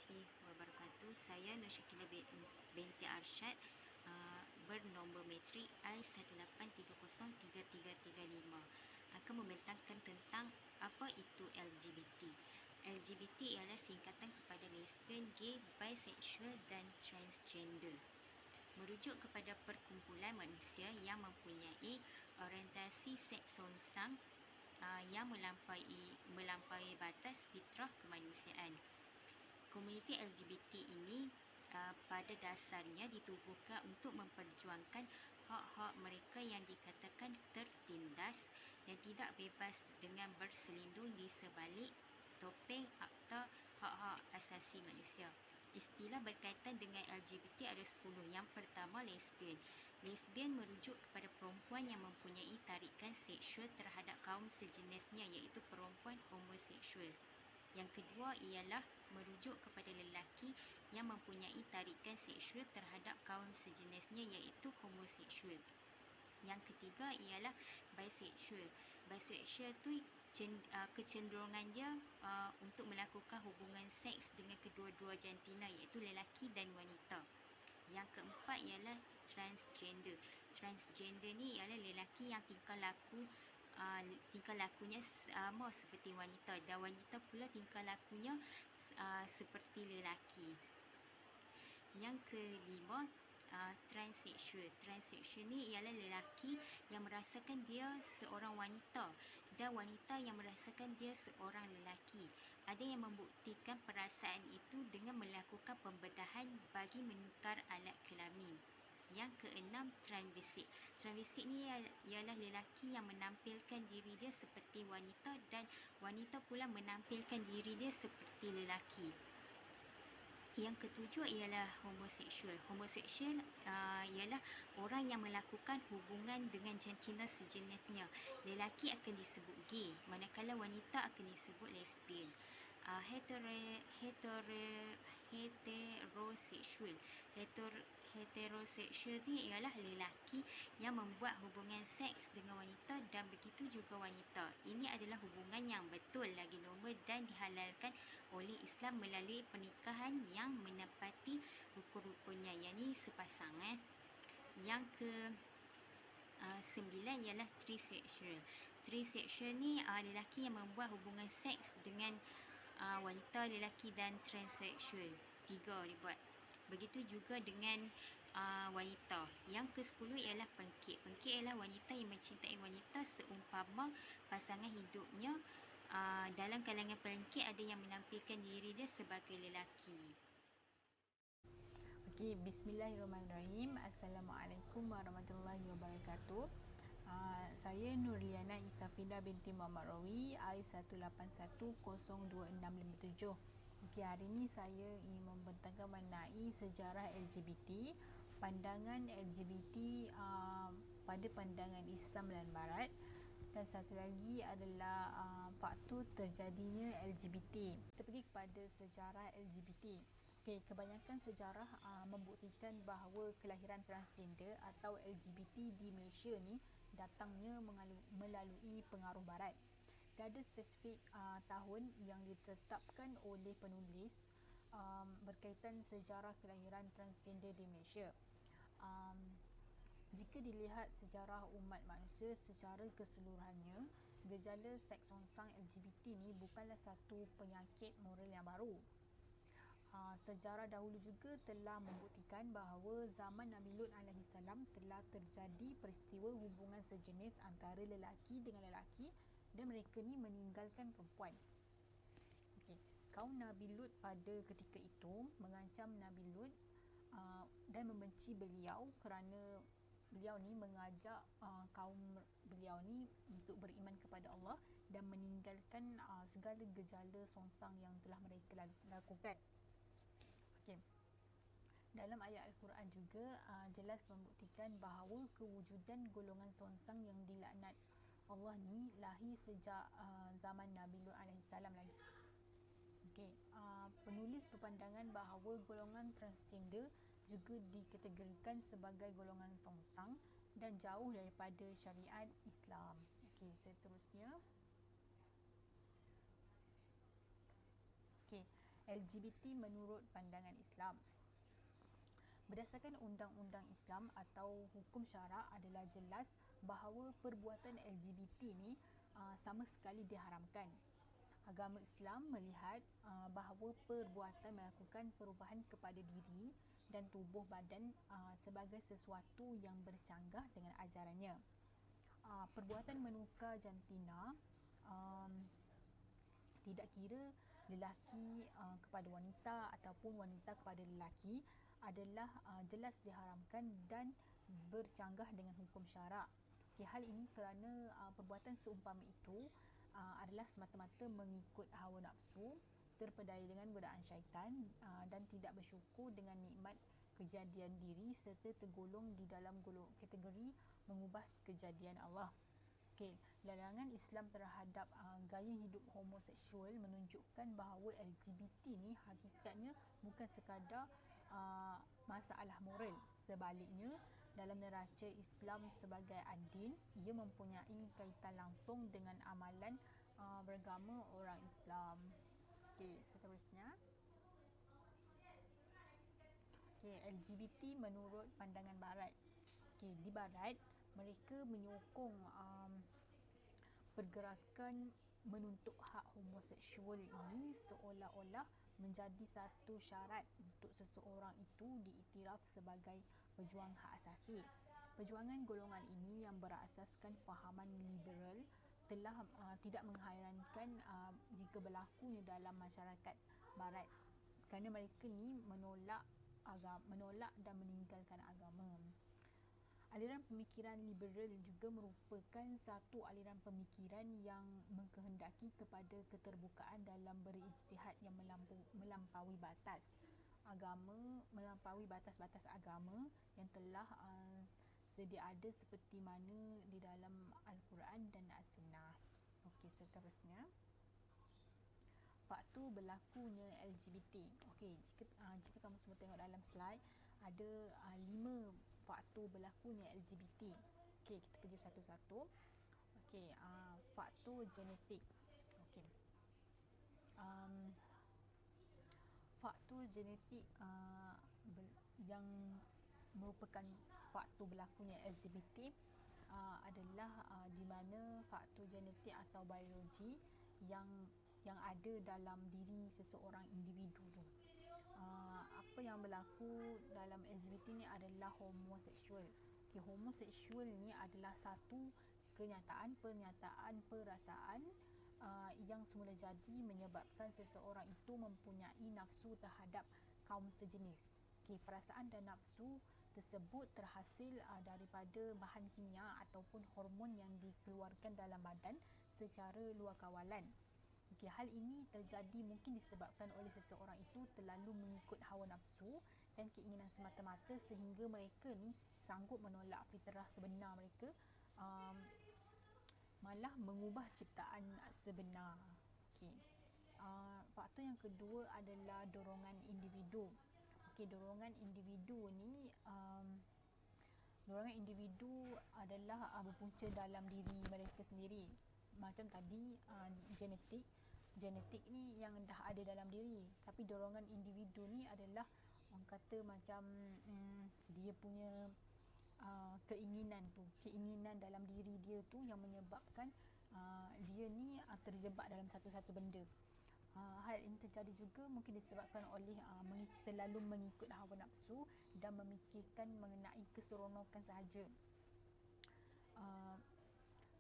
warahmatullahi wabarakatuh. Saya Nur Syakila binti Arsyad, bernombor matrik I1830335, akan membentangkan tentang apa itu LGBT. LGBT ialah singkatan kepada lesbian, gay, bisexual dan transgender. Merujuk kepada perkumpulan manusia yang mempunyai orientasi seks songsang yang melampaui batas fitrah kemanusiaan. Komuniti LGBT ini pada dasarnya ditubuhkan untuk memperjuangkan hak-hak mereka yang dikatakan tertindas dan tidak bebas dengan berselindung di sebalik topeng Akta Hak-Hak Asasi Manusia. Istilah berkaitan dengan LGBT ada 10. Yang pertama, lesbian. Lesbian merujuk kepada perempuan yang mempunyai tarikan seksual terhadap kaum sejenisnya, iaitu perempuan homoseksual. Yang kedua ialah merujuk kepada lelaki yang mempunyai tarikan seksual terhadap kaum sejenisnya, iaitu homoseksual. Yang ketiga ialah bisexual. Bisexual tu kecenderungan dia untuk melakukan hubungan seks dengan kedua-dua jantina, iaitu lelaki dan wanita. Yang keempat ialah transgender. Transgender ni ialah lelaki yang tingkah lakunya sama seperti wanita, dan wanita pula tingkah lakunya seperti lelaki. Yang kelima, transseksual. Transseksual ni ialah lelaki yang merasakan dia seorang wanita dan wanita yang merasakan dia seorang lelaki. Ada yang membuktikan perasaan itu dengan melakukan pembedahan bagi menukar alat kelamin. Yang keenam, transvestit. Transvestit ni ialah lelaki yang menampilkan diri dia seperti wanita dan wanita pula menampilkan diri dia seperti lelaki. Yang ketujuh ialah homoseksual. Homoseksual ialah orang yang melakukan hubungan dengan jantina sejenisnya. Lelaki akan disebut gay, manakala wanita akan disebut lesbian. Heteroseksual ni ialah lelaki yang membuat hubungan seks dengan wanita dan begitu juga wanita. Ini adalah hubungan yang betul lagi normal dan dihalalkan oleh Islam melalui pernikahan yang menepati rukun-rukunnya, yakni sepasang. Yang ke 9 ialah trisexual. Trisexual ni lelaki yang membuat hubungan seks dengan wanita, lelaki dan transseksual. 3 dibuat. Begitu juga dengan wanita. Yang ke-10 ialah pengkit. Pengkit ialah wanita yang mencintai wanita seumpama pasangan hidupnya. Dalam kalangan pengkit ada yang menampilkan diri dia sebagai lelaki. Okey, bismillahirrahmanirrahim. Assalamualaikum warahmatullahi wabarakatuh. Saya Nurliana Isafida binti Muhammad Rawi, I1810267. Okey, hari ini saya ingin membentangkan mengenai sejarah LGBT, pandangan LGBT pada pandangan Islam dan Barat, dan satu lagi adalah faktor terjadinya LGBT. Kita pergi kepada sejarah LGBT. Okey, kebanyakan sejarah membuktikan bahawa kelahiran transgender atau LGBT di Malaysia ni datangnya melalui pengaruh Barat. Dan ada spesifik tahun yang ditetapkan oleh penulis berkaitan sejarah kelahiran transgender di Malaysia. Jika dilihat sejarah umat manusia secara keseluruhannya, gejala seks songsang LGBT ni bukanlah satu penyakit moral yang baru. Sejarah dahulu juga telah membuktikan bahawa zaman Nabi Lut AS telah terjadi peristiwa hubungan sejenis antara lelaki dengan lelaki dan mereka ni meninggalkan perempuan. Okay. Kaum Nabi Lut pada ketika itu mengancam Nabi Lut dan membenci beliau kerana beliau ni mengajak kaum beliau ni untuk beriman kepada Allah dan meninggalkan segala gejala songsang yang telah mereka lakukan. Okay. Dalam ayat Al-Quran juga jelas membuktikan bahawa kewujudan golongan songsang yang dilaknat Allah ni lahir sejak zaman Nabi Lut AS lagi. Okay. Penulis berpandangan bahawa golongan transgender juga dikategorikan sebagai golongan songsang dan jauh daripada syariat Islam. Okay, seterusnya. Okay. LGBT menurut pandangan Islam. Berdasarkan undang-undang Islam atau hukum syarak adalah jelas bahawa perbuatan LGBT ni sama sekali diharamkan. Agama Islam melihat bahawa perbuatan melakukan perubahan kepada diri dan tubuh badan sebagai sesuatu yang bercanggah dengan ajarannya. Perbuatan menukar jantina tidak kira lelaki kepada wanita ataupun wanita kepada lelaki adalah jelas diharamkan dan bercanggah dengan hukum syarak. Hal ini kerana perbuatan seumpama itu adalah semata-mata mengikut hawa nafsu, terpedaya dengan godaan syaitan dan tidak bersyukur dengan nikmat kejadian diri serta tergolong di dalam kategori mengubah kejadian Allah. Larangan Islam terhadap gaya hidup homoseksual menunjukkan bahawa LGBT ni hakikatnya bukan sekadar masalah moral. Sebaliknya, dalam neraca Islam sebagai adin, ia mempunyai kaitan langsung dengan amalan beragama orang Islam. Seterusnya. LGBT menurut pandangan Barat. Di Barat, mereka menyokong pergerakan menuntut hak homoseksual ini seolah-olah menjadi satu syarat untuk seseorang itu diiktiraf sebagai pejuang hak asasi. Perjuangan golongan ini yang berasaskan fahaman liberal telah tidak menghairankan jika berlakunya dalam masyarakat Barat, kerana mereka ni menolak dan meninggalkan agama. Aliran pemikiran liberal juga merupakan satu aliran pemikiran yang mengkehendaki kepada keterbukaan dalam berijtihad yang melampaui batas-batas agama yang telah sedia ada seperti mana di dalam Al-Quran dan As-Sunnah. Seterusnya. Faktor berlakunya LGBT. Jika kamu semua tengok dalam slide, ada 5 faktor berlakunya LGBT. Kita pergi satu-satu. Faktor genetik. Faktor genetik yang merupakan faktor berlakunya LGBT adalah di mana faktor genetik atau biologi yang ada dalam diri seseorang individu tu. Apa yang berlaku dalam LGBT ni adalah homoseksual. Homoseksual ni adalah satu pernyataan perasaan yang semula jadi menyebabkan seseorang itu mempunyai nafsu terhadap kaum sejenis. Perasaan dan nafsu tersebut terhasil daripada bahan kimia ataupun hormon yang dikeluarkan dalam badan secara luar kawalan. Hal ini terjadi mungkin disebabkan oleh seseorang itu terlalu mengikut hawa nafsu dan keinginan semata-mata sehingga mereka ni sanggup menolak fitrah sebenar mereka, malah mengubah ciptaan sebenar. Faktor yang kedua adalah dorongan individu. Dorongan individu adalah berpunca dalam diri mereka sendiri. Macam tadi genetik ni yang dah ada dalam diri, tapi dorongan individu ni adalah orang kata macam dia punya keinginan dalam diri dia tu yang menyebabkan dia ni terjebak dalam satu-satu benda. Hal ini terjadi juga mungkin disebabkan oleh terlalu mengikut hawa nafsu dan memikirkan mengenai keseronokan sahaja.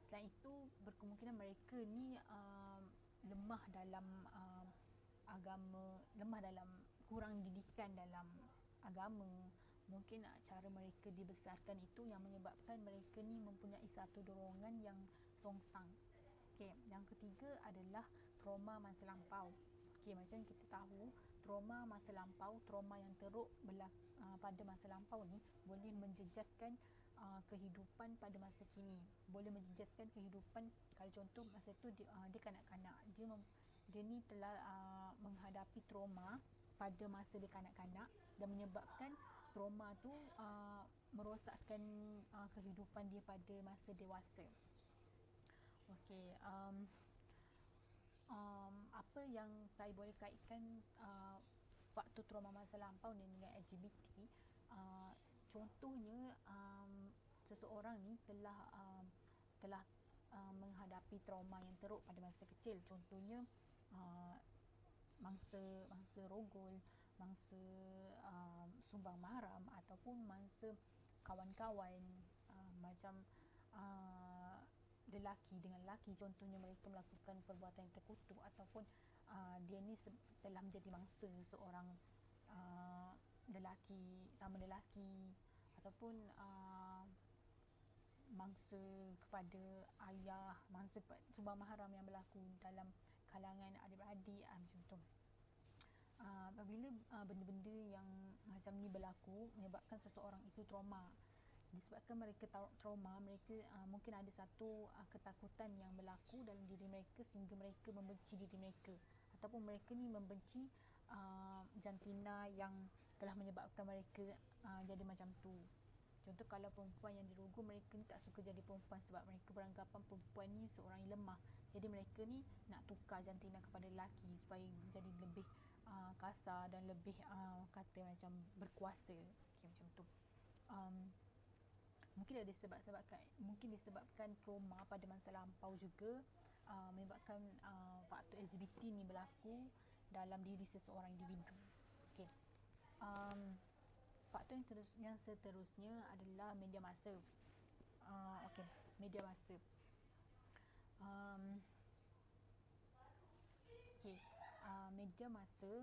Selain itu, berkemungkinan mereka ni lemah dalam agama, kurang didikan dalam agama. Mungkin cara mereka dibesarkan itu yang menyebabkan mereka ni mempunyai satu dorongan yang songsang. Yang ketiga adalah trauma masa lampau. Macam kita tahu, trauma masa lampau, trauma yang teruk pada masa lampau ni boleh menjejaskan kehidupan pada masa kini. Boleh menjejaskan kehidupan. Kalau contoh masa tu dia kanak-kanak, dia ni telah menghadapi trauma pada masa dia kanak-kanak dan menyebabkan trauma tu merosakkan kehidupan dia pada masa dewasa. Apa yang saya boleh kaitkan faktor trauma masa lampau ni dengan LGBT, contohnya seseorang ni telah menghadapi trauma yang teruk pada masa kecil. Contohnya mangsa rogol, mangsa sumbang mahram, ataupun mangsa kawan-kawan, macam lelaki dengan lelaki. Contohnya mereka melakukan perbuatan yang terkutuk, ataupun dia ni telah menjadi mangsa seorang lelaki sama lelaki, ataupun mangsa kepada ayah, mangsa sumbang mahram yang berlaku dalam kalangan adik-beradik, macam tu. Apabila benda-benda yang macam ni berlaku menyebabkan seseorang itu trauma. Disebabkan mereka trauma, mereka mungkin ada satu ketakutan yang berlaku dalam diri mereka sehingga mereka membenci diri mereka, ataupun mereka ni membenci jantina yang telah menyebabkan mereka jadi macam tu. Contoh, kalau perempuan yang dirogol, mereka ni tak suka jadi perempuan sebab mereka beranggapan perempuan ni seorang yang lemah. Jadi mereka ni nak tukar jantina kepada lelaki supaya jadi lebih kasar dan lebih kata macam berkuasa. Okay, macam tu. Mungkin disebabkan trauma pada masa lampau juga menyebabkan faktor LGBT ni berlaku dalam diri seseorang individu. Okay. Faktor yang seterusnya adalah media massa. Media massa. Media massa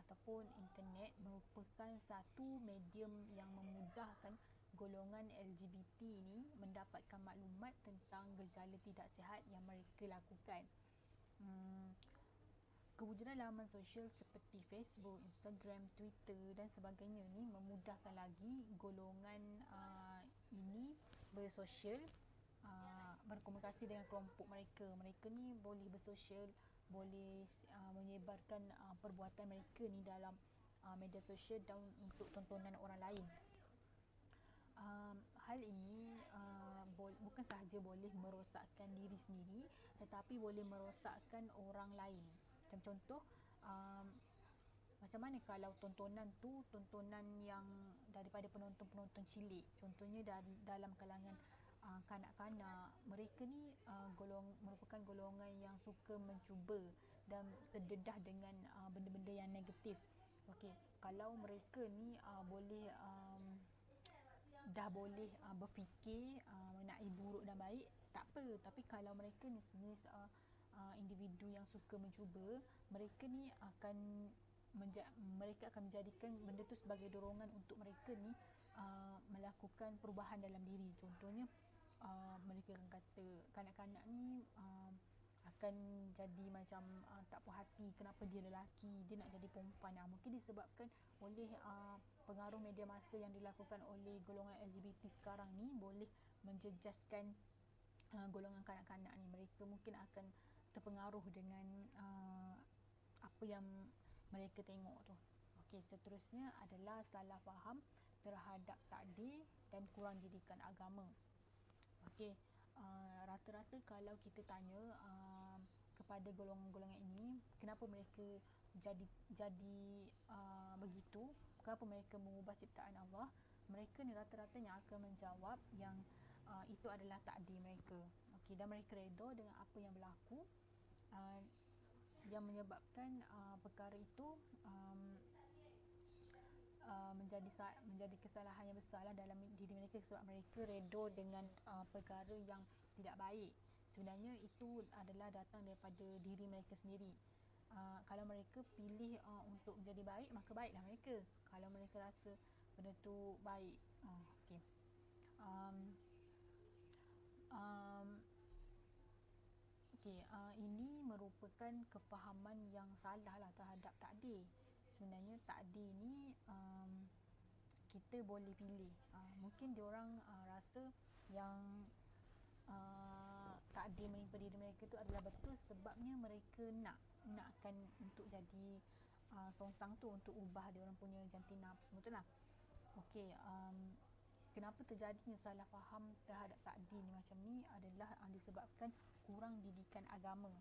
ataupun internet merupakan satu medium yang memudahkan golongan LGBT ni mendapatkan maklumat tentang gejala tidak sihat yang mereka lakukan. Kewujudan laman sosial seperti Facebook, Instagram, Twitter dan sebagainya ni memudahkan lagi golongan ini bersosial, berkomunikasi dengan kelompok mereka. Mereka ni boleh bersosial, boleh menyebarkan perbuatan mereka ni dalam media sosial dan untuk tontonan orang lain. Hal ini bukan sahaja boleh merosakkan diri sendiri, tetapi boleh merosakkan orang lain. Macam contoh, macam mana kalau tontonan yang daripada penonton-penonton cilik, contohnya dari dalam kalangan kanak-kanak, mereka ni merupakan golongan yang suka mencuba dan terdedah dengan benda-benda yang negatif. Okey, kalau mereka ni dah boleh berfikir mengenai buruk dan baik, tak apa. Tapi kalau mereka ni sejenis individu yang suka mencuba, mereka akan menjadikan benda tu sebagai dorongan untuk mereka ni melakukan perubahan dalam diri. Contohnya, mereka akan kata kanak-kanak ni akan jadi macam tak puas hati, kenapa dia lelaki, dia nak jadi perempuan. Mungkin disebabkan oleh pengaruh media massa yang dilakukan oleh golongan LGBT sekarang ni, boleh menjejaskan golongan kanak-kanak ni. Mereka mungkin akan terpengaruh dengan apa yang mereka tengok tu. Okey, seterusnya adalah salah faham terhadap takdir dan kurang didikan agama. Okey, rata-rata kalau kita tanya kepada golongan-golongan ini, kenapa mereka jadi begitu, kenapa mereka mengubah ciptaan Allah, mereka ni rata-ratanya akan menjawab yang itu adalah takdir mereka. Okey, dan mereka redha dengan apa yang berlaku, yang menyebabkan perkara itu menjadi kesalahan yang besar dalam diri mereka, sebab mereka redha dengan perkara yang tidak baik. Sebenarnya itu adalah datang daripada diri mereka sendiri. Kalau mereka pilih untuk menjadi baik, maka baiklah mereka. Kalau mereka rasa benda tu baik. Okey. Ini merupakan kefahaman yang salah lah terhadap takdir. Sebenarnya takdir ni kita boleh pilih. Mungkin diorang rasa yang takdir menimpa diri mereka tu adalah betul sebabnya mereka nakkan untuk jadi songsang tu, untuk ubah diorang punya jantina apa semua tu lah. Okey, kenapa terjadinya salah faham terhadap takdir ni macam ni adalah disebabkan kurang didikan agama.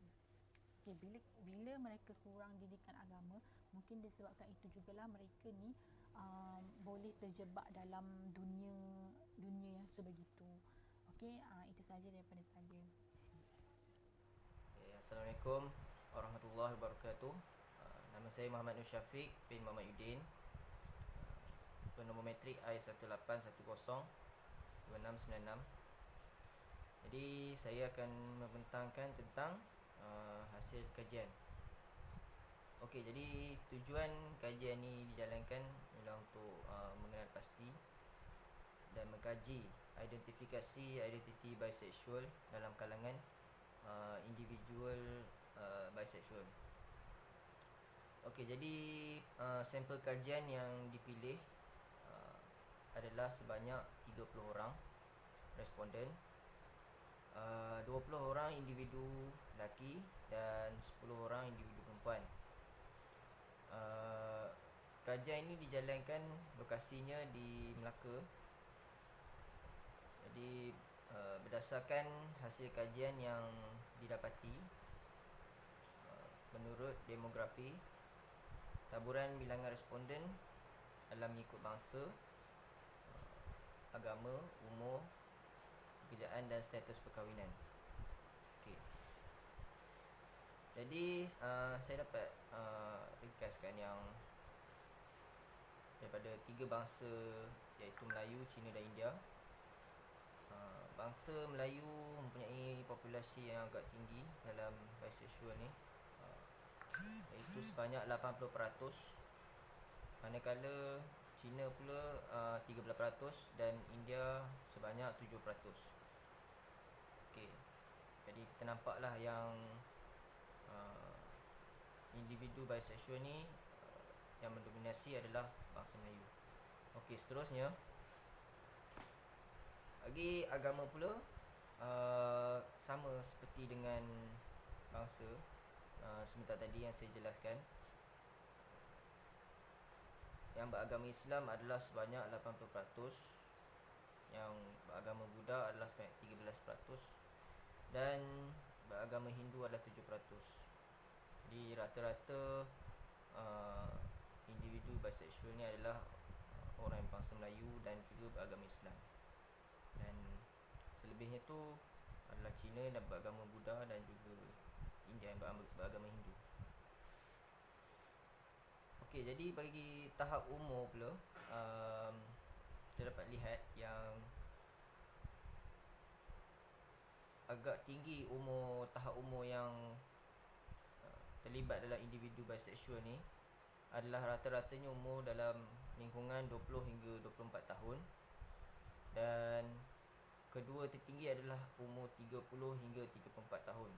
Okey, bila mereka kurang didikan agama, mungkin disebabkan itu jugalah mereka ni boleh terjebak dalam dunia yang sebegitu. Okey, itu saja daripada saya. Okay, Assalamualaikum warahmatullahi wabarakatuh. Nama saya Muhammad Nur Syafiq bin Muhammad Yudin. Bernombor metrik I18102696. Jadi saya akan membentangkan tentang hasil kajian. Okey, jadi tujuan kajian ni dijalankan ialah untuk mengenal pasti dan mengkaji identifikasi identiti bisexual dalam kalangan individual bisexual. Okey, jadi sampel kajian yang dipilih adalah sebanyak 30 orang responden, 20 orang individu lelaki dan 10 orang individu perempuan. Kajian ini dijalankan lokasinya di Melaka. Jadi berdasarkan hasil kajian yang didapati, menurut demografi, taburan bilangan responden adalah mengikut bangsa, agama, umur, pekerjaan dan status perkahwinan. Okey. Jadi saya dapat ringkaskan yang daripada 3 bangsa, iaitu Melayu, Cina dan India. Bangsa Melayu mempunyai populasi yang agak tinggi dalam bisexual ni, iaitu sebanyak 80%, manakala Cina pula 13% dan India sebanyak 7%. Okey. Jadi kita nampaklah yang individu bisexual ni yang mendominasi adalah bangsa Melayu. Okey, seterusnya bagi agama pula sama seperti dengan bangsa sebentar tadi yang saya jelaskan. Yang beragama Islam adalah sebanyak 80%, yang beragama Buddha adalah sebanyak 13%, dan beragama Hindu adalah 7%. Jadi rata-rata individu bisexual ni adalah orang yang bangsa Melayu dan juga beragama Islam. Dan selebihnya tu adalah Cina dan beragama Buddha dan juga India yang beragama Hindu. Okey, jadi bagi tahap umur pula, kita dapat lihat yang agak tinggi tahap umur yang terlibat dalam individu bisexual ni adalah rata-ratanya umur dalam lingkungan 20 hingga 24 tahun, dan kedua tertinggi adalah umur 30 hingga 34 tahun.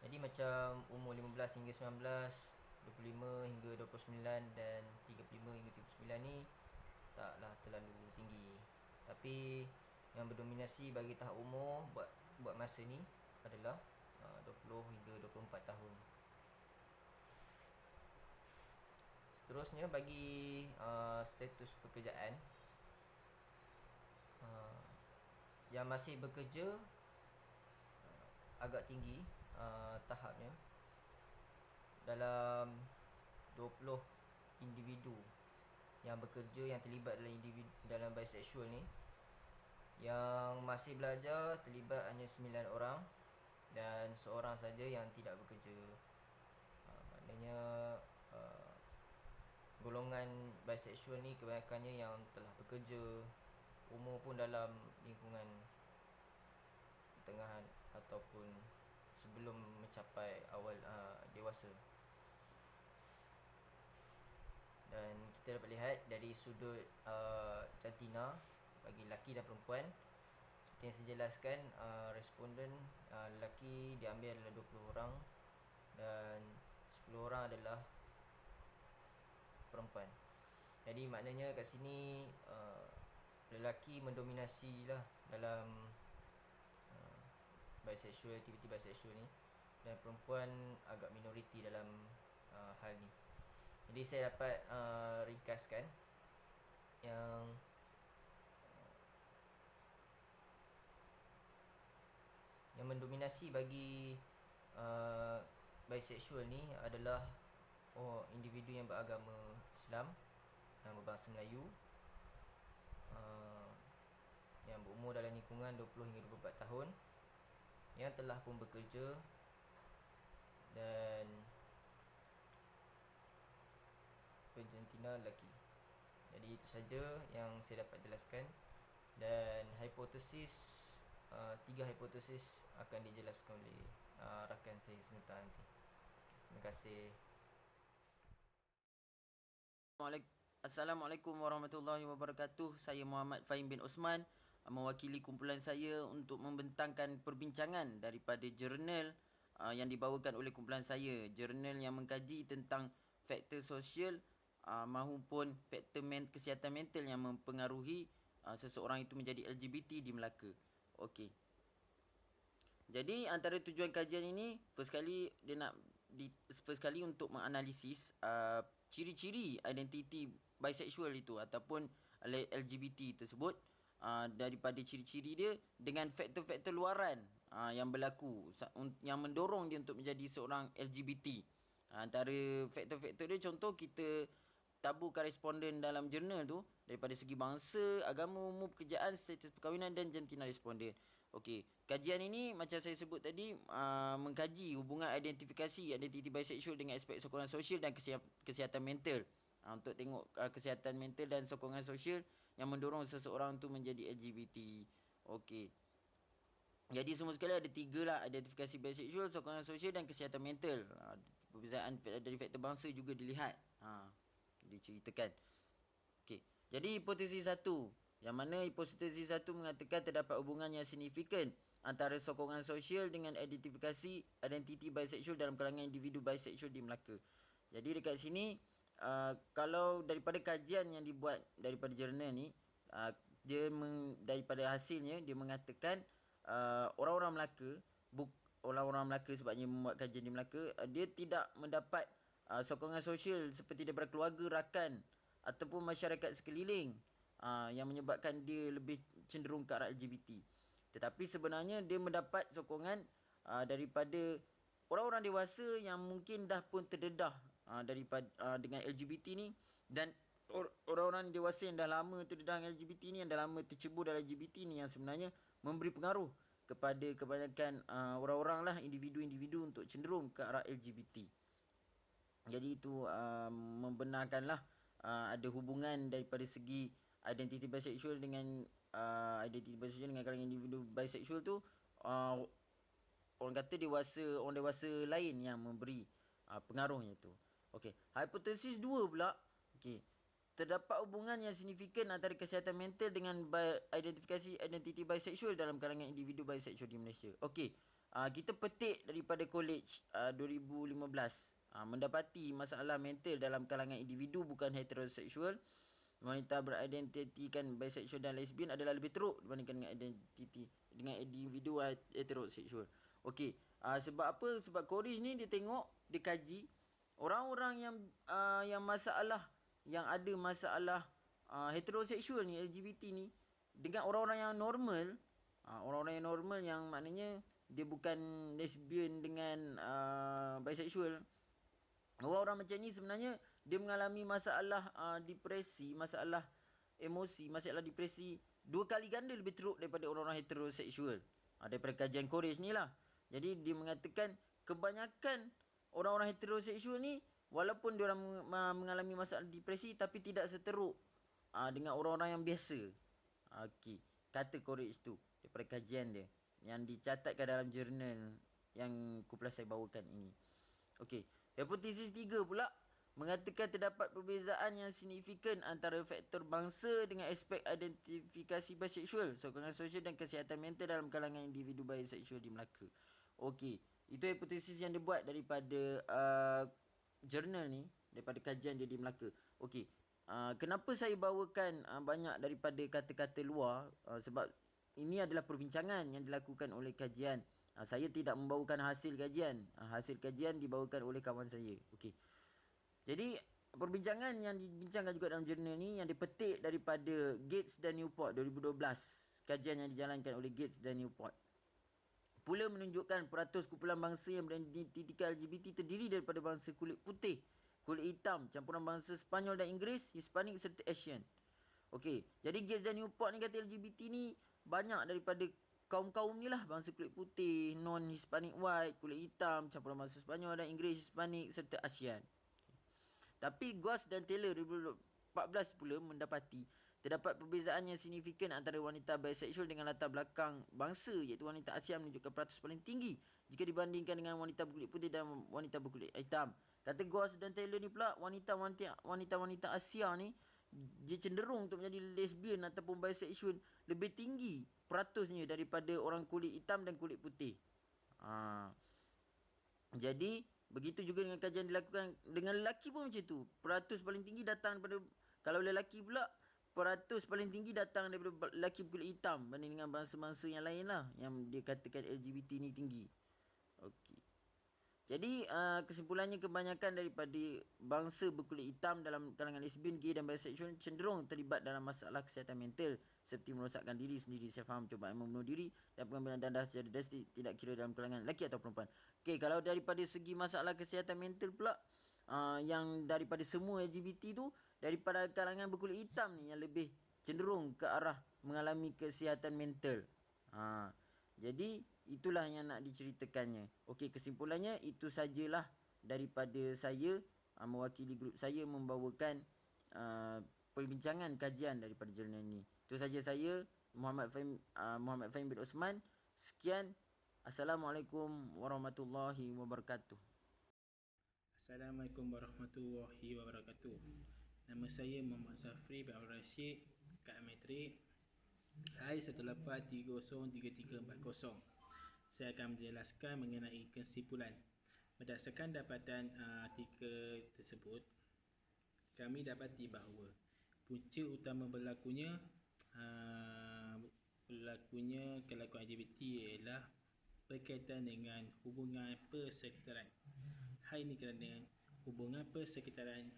Jadi macam umur 15 hingga 19, 25 hingga 29 dan 35 hingga 39 ni taklah terlalu tinggi. Tapi yang berdominasi bagi tahap umur buat masa ni adalah 20 hingga 24 tahun. Seterusnya bagi status pekerjaan, yang masih bekerja agak tinggi tahapnya. Dalam 20 individu yang bekerja yang terlibat dalam bisexual ni, yang masih belajar terlibat hanya 9 orang dan seorang saja yang tidak bekerja. Maknanya golongan bisexual ni kebanyakannya yang telah bekerja, umur pun dalam lingkungan pertengahan ataupun sebelum mencapai awal dewasa. Dan kita dapat lihat dari sudut jantina bagi lelaki dan perempuan, seperti yang saya jelaskan, responden lelaki diambil adalah 20 orang dan 10 orang adalah perempuan. Jadi maknanya kat sini lelaki mendominasi lah dalam aktiviti bisexual ni, dan perempuan agak minoriti dalam hal ni. Jadi saya dapat ringkaskan yang mendominasi bagi bisexual ni adalah individu yang beragama Islam, yang berbangsa Melayu, yang berumur dalam lingkungan 20 hingga 24 tahun, yang telah pun bekerja dan berjantina lelaki. Jadi itu saja yang saya dapat jelaskan, dan tiga hipotesis akan dijelaskan oleh rakan saya sebentar nanti. Terima kasih. Assalamualaikum warahmatullahi wabarakatuh. Saya Muhammad Fahim bin Osman, mewakili kumpulan saya untuk membentangkan perbincangan daripada jurnal yang dibawakan oleh kumpulan saya. Jurnal yang mengkaji tentang faktor sosial maupun faktor kesihatan mental yang mempengaruhi seseorang itu menjadi LGBT di Melaka. Okey. Jadi antara tujuan kajian ini, first kali untuk menganalisis ciri-ciri identiti bisexual itu ataupun LGBT tersebut, daripada ciri-ciri dia dengan faktor-faktor luaran yang berlaku yang mendorong dia untuk menjadi seorang LGBT. Antara faktor-faktor dia, contoh kita tabur koresponden dalam jurnal tu daripada segi bangsa, agama, umur, pekerjaan, status perkahwinan dan jantina responden. Okey, kajian ini macam saya sebut tadi mengkaji hubungan identifikasi identiti bisexual dengan aspek sokongan sosial dan kesihatan mental. Untuk tengok kesihatan mental dan sokongan sosial yang mendorong seseorang tu menjadi LGBT. Okey. Jadi semua sekali ada tiga lah, identifikasi bisexual, sokongan sosial dan kesihatan mental. Perbezaan dari faktor bangsa juga dilihat. Diceritakan. Okey. Jadi hipotesis satu, yang mana hipotesis satu mengatakan terdapat hubungan yang signifikan antara sokongan sosial dengan identifikasi identiti bisexual dalam kalangan individu bisexual di Melaka. Jadi dekat sini kalau daripada kajian yang dibuat daripada jurnal ni, daripada hasilnya dia mengatakan orang-orang Melaka sebabnya membuat kajian di Melaka, dia tidak mendapat sokongan sosial seperti daripada keluarga, rakan ataupun masyarakat sekeliling yang menyebabkan dia lebih cenderung ke arah LGBT. Tetapi sebenarnya dia mendapat sokongan daripada orang-orang dewasa yang mungkin dah pun terdedah daripada dengan LGBT ni, dan orang-orang dewasa yang dah lama terdedah dengan LGBT ni, yang dah lama tercebur dalam LGBT ni, yang sebenarnya memberi pengaruh kepada kebanyakan orang-orang lah, individu-individu untuk cenderung ke arah LGBT. Jadi itu membenarkanlah ada hubungan daripada segi identiti bisexual dengan kalangan individu bisexual tu, orang kata orang dewasa lain yang memberi pengaruhnya tu. Okey, hipotesis 2 pula. Okey. Terdapat hubungan yang signifikan antara kesihatan mental dengan identifikasi identiti bisexual dalam kalangan individu bisexual di Malaysia. Okey. Kita petik daripada college 2015, mendapati masalah mental dalam kalangan individu bukan heteroseksual, wanita beridentitikan bisexual dan lesbian adalah lebih teruk dibandingkan dengan individu heteroseksual. Okey, sebab apa? Sebab Koris ni dia tengok, dia kaji orang-orang yang ada masalah heteroseksual ni, LGBT ni, dengan orang-orang yang normal, orang-orang yang normal yang maknanya dia bukan lesbian dengan bisexual. Orang-orang macam ni sebenarnya dia mengalami masalah depresi, masalah emosi, masalah depresi 2 kali ganda lebih teruk daripada orang-orang heteroseksual. Daripada kajian Koris ni lah. Jadi dia mengatakan kebanyakan orang-orang heteroseksual ni, walaupun diorang mengalami masalah depresi, tapi tidak seteruk dengan orang-orang yang biasa. Okey, kata Koris tu daripada kajian dia yang dicatatkan dalam jurnal yang kumpulan saya bawakan ini. Okey, hipotesis 3 pula mengatakan terdapat perbezaan yang signifikan antara faktor bangsa dengan aspek identifikasi bisexual, sokongan sosial dan kesihatan mental dalam kalangan individu bisexual di Melaka. Okey, itu hipotesis yang dibuat daripada jurnal ni, daripada kajian dia di Melaka. Okey, kenapa saya bawakan banyak daripada kata-kata luar? Sebab ini adalah perbincangan yang dilakukan oleh kajian. Saya tidak membawakan hasil kajian. Hasil kajian dibawakan oleh kawan saya. Okey. Jadi perbincangan yang dibincangkan juga dalam jurnal ni yang dipetik daripada Gates dan Newport 2012. Kajian yang dijalankan oleh Gates dan Newport. pula menunjukkan peratus kumpulan bangsa yang beridentifikasi LGBT terdiri daripada bangsa kulit putih, kulit hitam, campuran bangsa Sepanyol dan Inggeris, Hispanik serta Asian. Okey, jadi Gates dan Newport ni kata LGBT ni banyak daripada kaum-kaum ni lah, bangsa kulit putih, non-Hispanic white, kulit hitam, campuran bangsa Sepanyol dan Inggeris, Hispanik serta Asian. Tapi Gauss dan Taylor 2014 pula mendapati terdapat perbezaan yang signifikan antara wanita biseksual dengan latar belakang bangsa, iaitu wanita Asia menunjukkan peratus paling tinggi jika dibandingkan dengan wanita berkulit putih dan wanita berkulit hitam. Kata Gauss dan Taylor ni pula, wanita-wanita Asia ni dia cenderung untuk menjadi lesbian ataupun biseksual lebih tinggi peratusnya daripada orang kulit hitam dan kulit putih. Jadi begitu juga dengan kajian dilakukan dengan lelaki pun macam tu. Peratus paling tinggi datang daripada, kalau lelaki pula, peratus paling tinggi datang daripada lelaki berkulit hitam banding dengan bangsa-bangsa yang lain lah, yang dia katakan LGBT ni tinggi. Okey. Jadi kesimpulannya, kebanyakan daripada bangsa berkulit hitam dalam kalangan lesbian, gay dan biseksual cenderung terlibat dalam masalah kesihatan mental seperti merosakkan diri sendiri, self-harm, cubaan membunuh diri dan pengambilan darah secara drastik, tidak kira dalam kalangan lelaki atau perempuan. Okey, kalau daripada segi masalah kesihatan mental pula, yang daripada semua LGBT tu, daripada kalangan berkulit hitam ni yang lebih cenderung ke arah mengalami kesihatan mental. Jadi itulah yang nak diceritakannya. Okey, kesimpulannya itu sajalah daripada saya, mewakili grup saya membawakan perbincangan kajian daripada jurnal ini. Itu saja saya, Muhammad Fahim bin Osman. Sekian. Assalamualaikum warahmatullahi wabarakatuh. Assalamualaikum warahmatullahi wabarakatuh. Nama saya Muhammad Safri bin Abdul Rashid, Kad Metrik I18303340. Saya akan menjelaskan mengenai kesimpulan. Berdasarkan dapatan artikel tersebut, kami dapati bahawa punca utama berlakunya kelakuan LGBT ialah berkaitan dengan hubungan persekitaran. Hal ini kerana hubungan persekitaran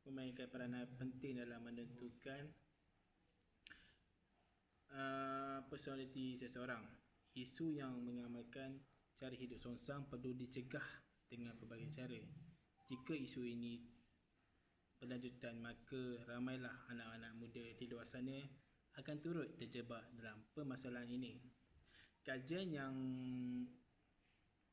memainkan peranan penting dalam menentukan personaliti seseorang. Isu yang mengamalkan cara hidup songsang perlu dicegah dengan pelbagai cara. Jika isu ini berlanjutan, maka ramailah anak-anak muda di luar sana akan turut terjebak dalam permasalahan ini. Kajian yang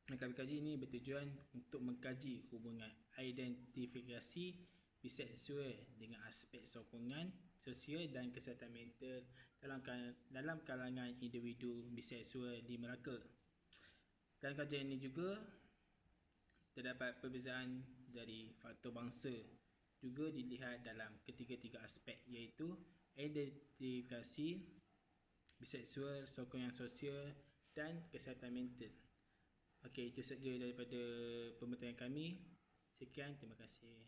kami kaji ini bertujuan untuk mengkaji hubungan identifikasi biseksual dengan aspek sokongan sosial dan kesihatan mental dalam kalangan individu biseksual di Melaka. Dalam kajian ini juga terdapat perbezaan dari faktor bangsa juga dilihat dalam ketiga-tiga aspek, iaitu identifikasi biseksual, sokongan sosial dan kesihatan mental. Okey, itu saja daripada pembincangan kami. Sekian, terima kasih.